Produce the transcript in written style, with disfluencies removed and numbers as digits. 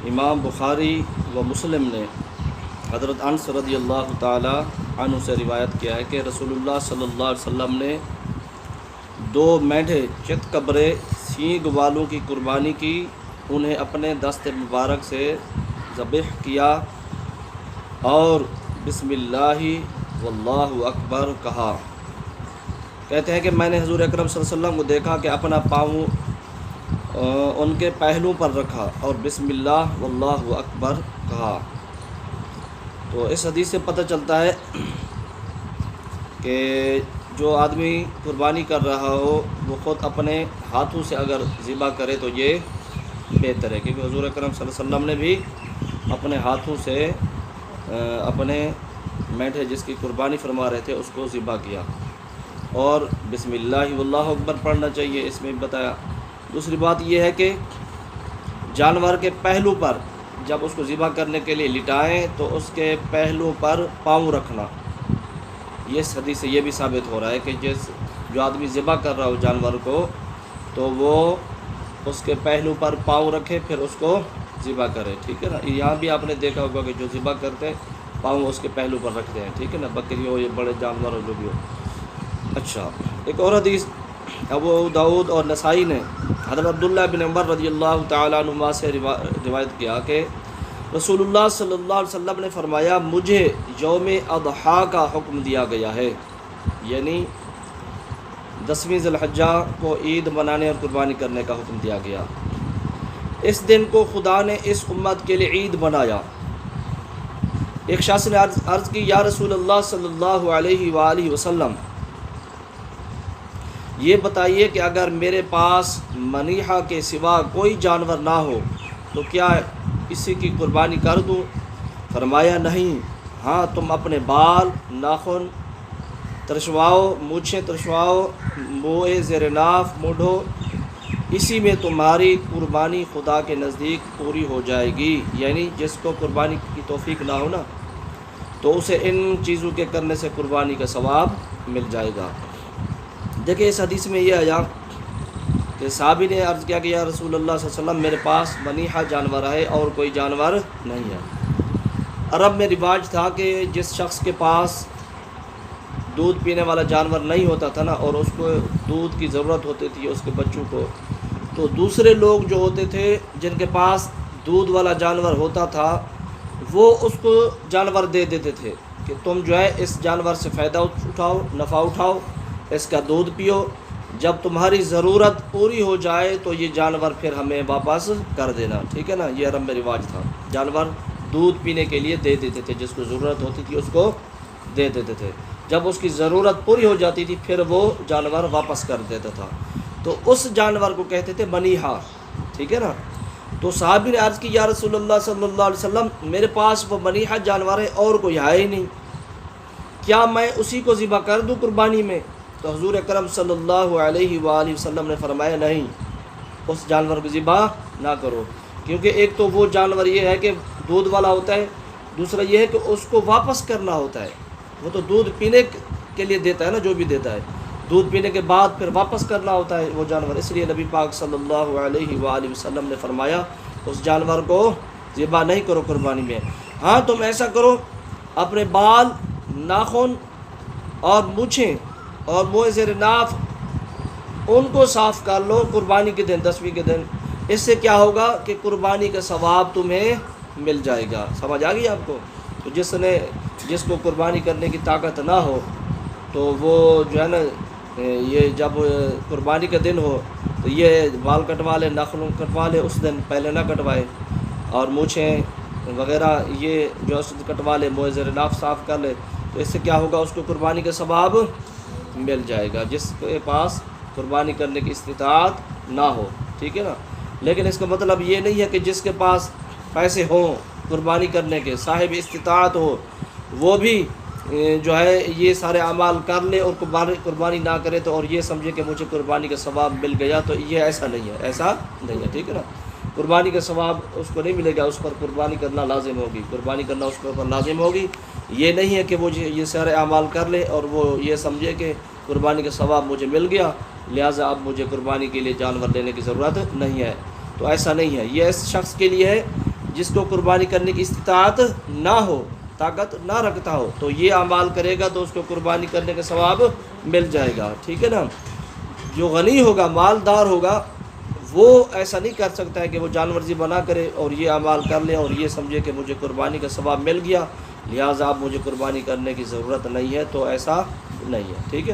امام بخاری و مسلم نے حضرت انس رضی اللہ تعالی عنہ سے روایت کیا ہے کہ رسول اللہ صلی اللہ علیہ وسلم نے 2 مینڈھے چت قبرے سینگ والوں کی قربانی کی، انہیں اپنے دست مبارک سے ذبح کیا اور بسم اللہ واللہ اکبر کہا۔ کہتے ہیں کہ میں نے حضور اکرم صلی اللہ علیہ وسلم کو دیکھا کہ اپنا پاؤں ان کے پہلو پر رکھا اور بسم اللہ واللہ اکبر کہا۔ تو اس حدیث سے پتہ چلتا ہے کہ جو آدمی قربانی کر رہا ہو وہ خود اپنے ہاتھوں سے اگر ذبح کرے تو یہ بہتر ہے، کیونکہ حضور اکرم صلی اللہ علیہ وسلم نے بھی اپنے ہاتھوں سے اپنے مینڈھے جس کی قربانی فرما رہے تھے اس کو ذبح کیا، اور بسم اللہ واللہ اکبر پڑھنا چاہیے، اس میں بتایا۔ دوسری بات یہ ہے کہ جانور کے پہلو پر جب اس کو ذبح کرنے کے لیے لٹائیں تو اس کے پہلو پر پاؤں رکھنا، یہ اس حدیث سے یہ بھی ثابت ہو رہا ہے کہ جو آدمی ذبح کر رہا ہو جانور کو تو وہ اس کے پہلو پر پاؤں رکھے پھر اس کو ذبح کرے، ٹھیک ہے نا۔ یہاں بھی آپ نے دیکھا ہوگا کہ جو ذبح کرتے ہیں پاؤں اس کے پہلو پر رکھتے ہیں، ٹھیک ہے نا، بکری ہو یا بڑے جانور ہو جو بھی ہو۔ اچھا، ایک اور حدیث ابو داؤد اور نسائی نے حضرت عبداللہ بن عمر رضی اللہ تعالیٰ عنہما سے روایت کیا کہ رسول اللہ صلی اللہ علیہ وسلم نے فرمایا مجھے یوم اضحیٰ کا حکم دیا گیا ہے، یعنی 10ویں ذی الحجہ کو عید منانے اور قربانی کرنے کا حکم دیا گیا۔ اس دن کو خدا نے اس امت کے لیے عید بنایا۔ ایک شخص نے عرض کی یا رسول اللہ صلی اللہ علیہ وآلہ وسلم، یہ بتائیے کہ اگر میرے پاس منیحہ کے سوا کوئی جانور نہ ہو تو کیا کسی کی قربانی کر دوں؟ فرمایا نہیں، ہاں تم اپنے بال ناخن ترشواؤ، مونچھیں ترشواؤ، موئے زیر ناف مونڈھو، اسی میں تمہاری قربانی خدا کے نزدیک پوری ہو جائے گی۔ یعنی جس کو قربانی کی توفیق نہ ہو نا تو اسے ان چیزوں کے کرنے سے قربانی کا ثواب مل جائے گا۔ دیکھیں اس حدیث میں یہ آیا کہ صحابی نے عرض کیا کہ یا رسول اللہ صلی اللہ علیہ وسلم میرے پاس منیحہ جانور ہے اور کوئی جانور نہیں ہے۔ عرب میں رواج تھا کہ جس شخص کے پاس دودھ پینے والا جانور نہیں ہوتا تھا نا اور اس کو دودھ کی ضرورت ہوتی تھی اس کے بچوں کو، تو دوسرے لوگ جو ہوتے تھے جن کے پاس دودھ والا جانور ہوتا تھا وہ اس کو جانور دے دیتے تھے کہ تم جو ہے اس جانور سے فائدہ اٹھاؤ، نفع اٹھاؤ، اس کا دودھ پیو، جب تمہاری ضرورت پوری ہو جائے تو یہ جانور پھر ہمیں واپس کر دینا، ٹھیک ہے نا۔ یہ عرب میں رواج تھا، جانور دودھ پینے کے لیے دے دیتے تھے، جس کو ضرورت ہوتی تھی اس کو دے دیتے تھے، جب اس کی ضرورت پوری ہو جاتی تھی پھر وہ جانور واپس کر دیتا تھا، تو اس جانور کو کہتے تھے منیحہ، ٹھیک ہے نا۔ تو صحابی نے عرض کی یا رسول اللہ صلی اللہ علیہ وسلم میرے پاس وہ منیحہ جانور ہے اور کوئی ہے ہی نہیں، کیا میں اسی کو ذبح کر دوں قربانی میں؟ تو حضور اکرم صلی اللہ علیہ وآلہ وسلم نے فرمایا نہیں، اس جانور کو ذبح نہ کرو، کیونکہ ایک تو وہ جانور یہ ہے کہ دودھ والا ہوتا ہے، دوسرا یہ ہے کہ اس کو واپس کرنا ہوتا ہے، وہ تو دودھ پینے کے لیے دیتا ہے نا، جو بھی دیتا ہے دودھ پینے کے بعد پھر واپس کرنا ہوتا ہے وہ جانور، اس لیے نبی پاک صلی اللہ علیہ وآلہ وسلم نے فرمایا اس جانور کو ذبح نہیں کرو قربانی میں۔ ہاں تم ایسا کرو، اپنے بال ناخن اور مونچھیں اور موئے زیر ناف ان کو صاف کر لو قربانی کے دن، 10ویں کے دن، اس سے کیا ہوگا کہ قربانی کا ثواب تمہیں مل جائے گا۔ سمجھ آ گئی آپ کو؟ تو جس کو قربانی کرنے کی طاقت نہ ہو تو وہ جو ہے نا یہ جب قربانی کا دن ہو تو یہ بال کٹوا لے، ناخن کٹوا لے، اس دن پہلے نہ کٹوائے، اور مونچھیں وغیرہ یہ جو کٹوا لے، موئے زیر ناف صاف کر لے، تو اس سے کیا ہوگا اس کو قربانی کا ثواب مل جائے گا، جس کے پاس قربانی کرنے کی استطاعت نہ ہو، ٹھیک ہے نا۔ لیکن اس کا مطلب یہ نہیں ہے کہ جس کے پاس پیسے ہوں قربانی کرنے کے، صاحب استطاعت ہو، وہ بھی جو ہے یہ سارے اعمال کر لے اور قربانی نہ کرے تو اور یہ سمجھے کہ مجھے قربانی کا ثواب مل گیا، تو یہ ایسا نہیں ہے، ایسا نہیں ہے، ٹھیک ہے نا۔ قربانی کا ثواب اس کو نہیں ملے گا، اس پر قربانی کرنا لازم ہوگی، قربانی کرنا اس کے اوپر لازم ہوگی۔ یہ نہیں ہے کہ وہ یہ سارے اعمال کر لے اور وہ یہ سمجھے کہ قربانی کا ثواب مجھے مل گیا لہٰذا اب مجھے قربانی کے لیے جانور لینے کی ضرورت نہیں ہے، تو ایسا نہیں ہے۔ یہ اس شخص کے لیے ہے جس کو قربانی کرنے کی استطاعت نہ ہو، طاقت نہ رکھتا ہو، تو یہ اعمال کرے گا تو اس کو قربانی کرنے کا ثواب مل جائے گا، ٹھیک ہے نا۔ جو غنی ہوگا، مالدار ہوگا، وہ ایسا نہیں کر سکتا ہے کہ وہ جانور ذبح نہ کرے اور یہ اعمال کر لے اور یہ سمجھے کہ مجھے قربانی کا ثواب مل گیا، لہٰذا اب مجھے قربانی کرنے کی ضرورت نہیں ہے، تو ایسا نہیں ہے، ٹھیک ہے۔